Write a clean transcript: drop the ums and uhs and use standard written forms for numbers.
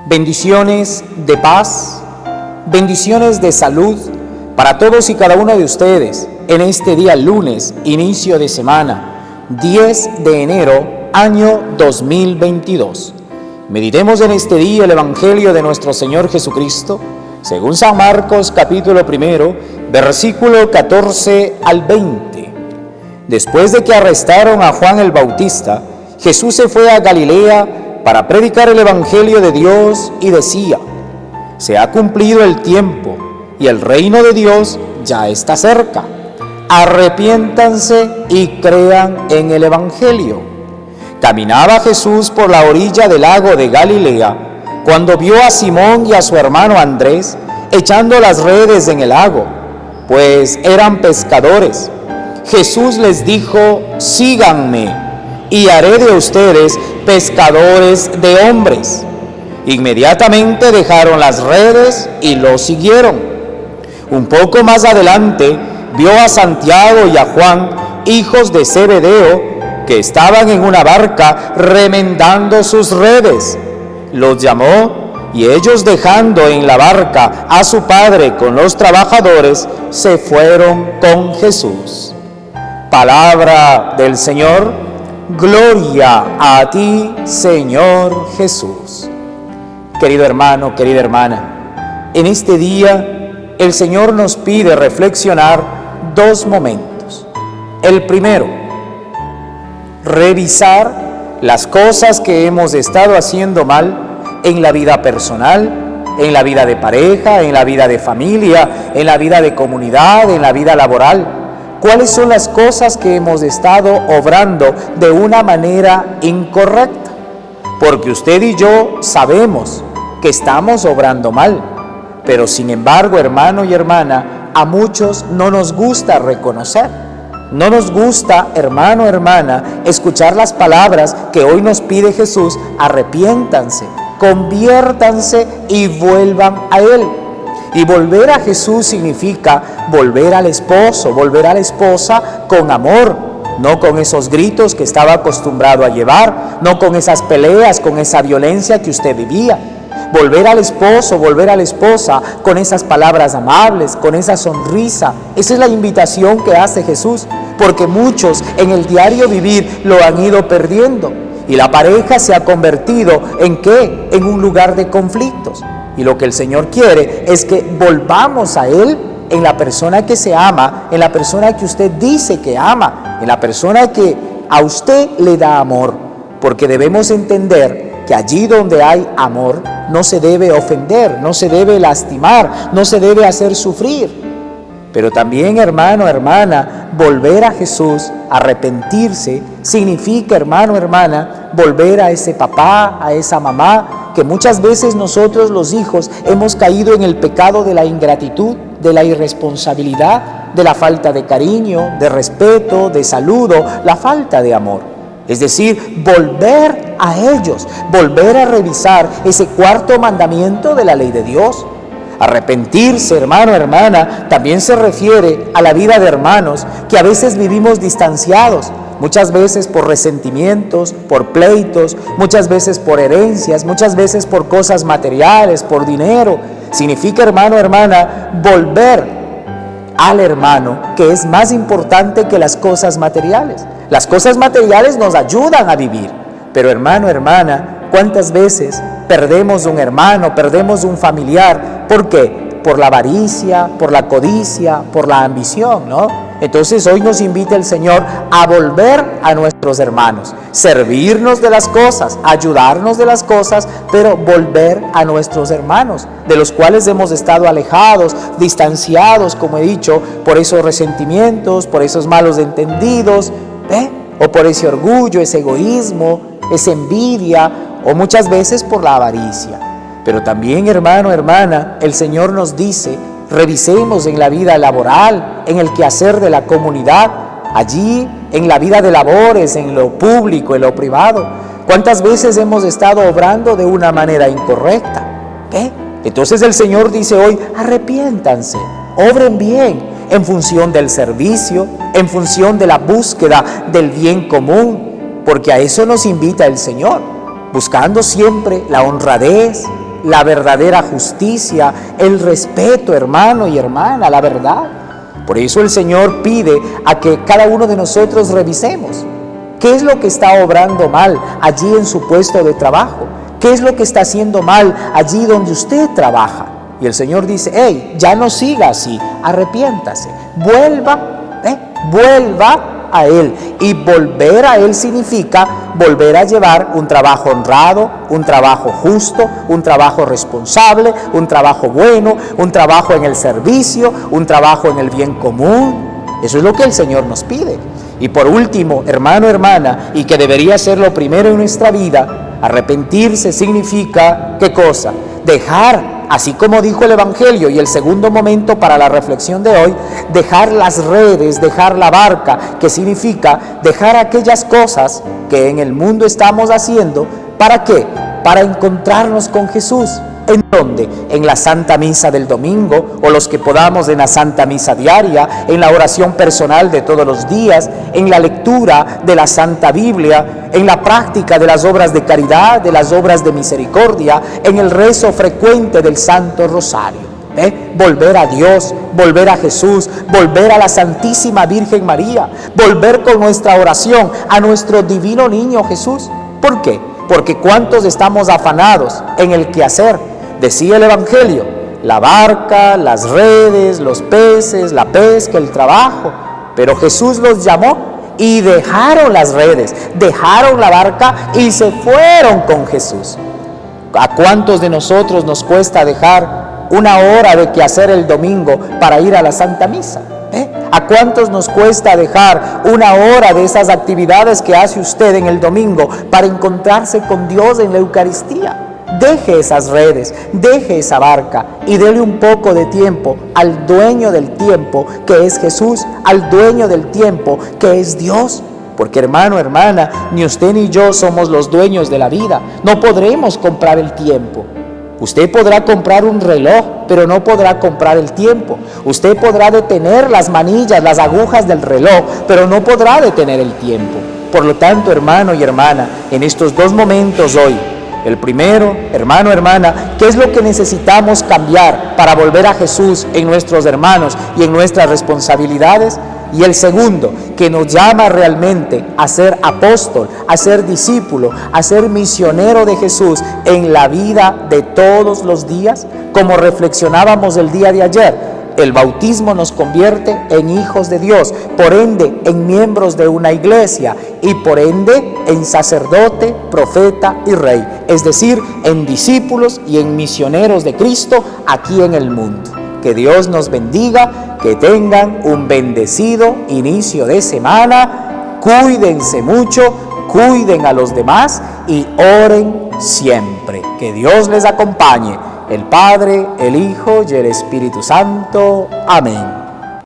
Bendiciones de paz, bendiciones de salud para todos y cada uno de ustedes en este día lunes, inicio de semana, 10 de enero, año 2022. Meditemos en este día el Evangelio de nuestro Señor Jesucristo, según San Marcos capítulo 1, versículo 14 al 20. Después de que arrestaron a Juan el Bautista, Jesús se fue a Galilea para predicar el Evangelio de Dios y decía: se ha cumplido el tiempo y el reino de Dios ya está cerca. Arrepiéntanse y crean en el Evangelio. Caminaba Jesús por la orilla del lago de Galilea cuando vio a Simón y a su hermano Andrés echando las redes en el lago, pues eran pescadores. Jesús les dijo: síganme y haré de ustedes pescadores de hombres. Inmediatamente dejaron las redes y lo siguieron. Un poco más adelante vio a Santiago y a Juan, hijos de Zebedeo, que estaban en una barca remendando sus redes. Los llamó y ellos, dejando en la barca a su padre con los trabajadores, se fueron con Jesús. Palabra del Señor. Gloria a ti, Señor Jesús. Querido hermano, querida hermana, en este día el Señor nos pide reflexionar dos momentos. El primero, revisar las cosas que hemos estado haciendo mal en la vida personal, en la vida de pareja, en la vida de familia, en la vida de comunidad, en la vida laboral. ¿Cuáles son las cosas que hemos estado obrando de una manera incorrecta? Porque usted y yo sabemos que estamos obrando mal, pero sin embargo, hermano y hermana, a muchos no nos gusta reconocer. No nos gusta, hermano, hermana, escuchar las palabras que hoy nos pide Jesús: arrepiéntanse, conviértanse y vuelvan a Él. Y volver a Jesús significa volver al esposo, volver a la esposa con amor, no con esos gritos que estaba acostumbrado a llevar, no con esas peleas, con esa violencia que usted vivía. Volver al esposo, volver a la esposa con esas palabras amables, con esa sonrisa. Esa es la invitación que hace Jesús, porque muchos en el diario vivir lo han ido perdiendo. Y la pareja se ha convertido ¿en qué? En un lugar de conflictos. Y lo que el Señor quiere es que volvamos a Él en la persona que se ama, en la persona que usted dice que ama, en la persona que a usted le da amor. Porque debemos entender que allí donde hay amor no se debe ofender, no se debe lastimar, no se debe hacer sufrir. Pero también, hermano, hermana, volver a Jesús, arrepentirse, significa, hermano, hermana, volver a ese papá, a esa mamá, que muchas veces nosotros los hijos hemos caído en el pecado de la ingratitud, de la irresponsabilidad, de la falta de cariño, de respeto, de saludo, la falta de amor. Es decir, volver a ellos, volver a revisar ese cuarto mandamiento de la ley de Dios. Arrepentirse, hermano, hermana, también se refiere a la vida de hermanos que a veces vivimos distanciados, muchas veces por resentimientos, por pleitos, muchas veces por herencias, muchas veces por cosas materiales, por dinero. Significa, hermano, hermana, volver al hermano, que es más importante que las cosas materiales. Las cosas materiales nos ayudan a vivir, pero hermano, hermana, ¿cuántas veces perdemos un hermano, perdemos un familiar? ¿Por qué? Por la avaricia, por la codicia, por la ambición, ¿no? Entonces hoy nos invita el Señor a volver a nuestros hermanos, servirnos de las cosas, ayudarnos de las cosas, pero volver a nuestros hermanos, de los cuales hemos estado alejados, distanciados, como he dicho, por esos resentimientos, por esos malos entendidos, o por ese orgullo, ese egoísmo, esa envidia, o muchas veces por la avaricia. Pero también, hermano, hermana, el Señor nos dice: revisemos en la vida laboral, en el quehacer de la comunidad, allí en la vida de labores, en lo público, en lo privado. ¿Cuántas veces hemos estado obrando de una manera incorrecta? Entonces el Señor dice hoy: arrepiéntanse, obren bien, en función del servicio, en función de la búsqueda del bien común, porque a eso nos invita el Señor, buscando siempre la honradez, la verdadera justicia, el respeto, hermano y hermana, la verdad. Por eso el Señor pide a que cada uno de nosotros revisemos qué es lo que está obrando mal allí en su puesto de trabajo, qué es lo que está haciendo mal allí donde usted trabaja. Y el Señor dice: hey, ya no siga así, arrepiéntase, vuelva a Él. Y volver a Él significa volver a llevar un trabajo honrado, un trabajo justo, un trabajo responsable, un trabajo bueno, un trabajo en el servicio, un trabajo en el bien común. Eso es lo que el Señor nos pide. Y por último, hermano, hermana, y que debería ser lo primero en nuestra vida, arrepentirse significa, ¿qué cosa? Dejar, así como dijo el Evangelio, y el segundo momento para la reflexión de hoy, dejar las redes, dejar la barca, que significa dejar aquellas cosas que en el mundo estamos haciendo. ¿Para qué? Para encontrarnos con Jesús. ¿En dónde? En la Santa Misa del domingo, o los que podamos en la Santa Misa diaria, en la oración personal de todos los días, en la lectura de la Santa Biblia, en la práctica de las obras de caridad, de las obras de misericordia, en el rezo frecuente del Santo Rosario. Volver a Dios, volver a Jesús, volver a la Santísima Virgen María, volver con nuestra oración a nuestro divino niño Jesús. ¿Por qué? Porque cuántos estamos afanados en el quehacer. Decía el Evangelio: la barca, las redes, los peces, la pesca, el trabajo. Pero Jesús los llamó y dejaron las redes, dejaron la barca y se fueron con Jesús. ¿A cuántos de nosotros nos cuesta dejar una hora de quehacer el domingo para ir a la Santa Misa? ¿A cuántos nos cuesta dejar una hora de esas actividades que hace usted en el domingo para encontrarse con Dios en la Eucaristía? Deje esas redes, deje esa barca y dele un poco de tiempo al dueño del tiempo, que es Jesús, al dueño del tiempo, que es Dios. Porque, hermano, hermana, ni usted ni yo somos los dueños de la vida. No podremos comprar el tiempo. Usted podrá comprar un reloj, pero no podrá comprar el tiempo. Usted podrá detener las manillas, las agujas del reloj, pero no podrá detener el tiempo. Por lo tanto, hermano y hermana, en estos dos momentos hoy, el primero, hermano, hermana, ¿qué es lo que necesitamos cambiar para volver a Jesús en nuestros hermanos y en nuestras responsabilidades? Y el segundo, que nos llama realmente a ser apóstol, a ser discípulo, a ser misionero de Jesús en la vida de todos los días, como reflexionábamos el día de ayer. El bautismo nos convierte en hijos de Dios, por ende en miembros de una iglesia y por ende en sacerdote, profeta y rey, es decir, en discípulos y en misioneros de Cristo aquí en el mundo. Que Dios nos bendiga, que tengan un bendecido inicio de semana, cuídense mucho, cuiden a los demás y oren siempre. Que Dios les acompañe. El Padre, el Hijo y el Espíritu Santo. Amén.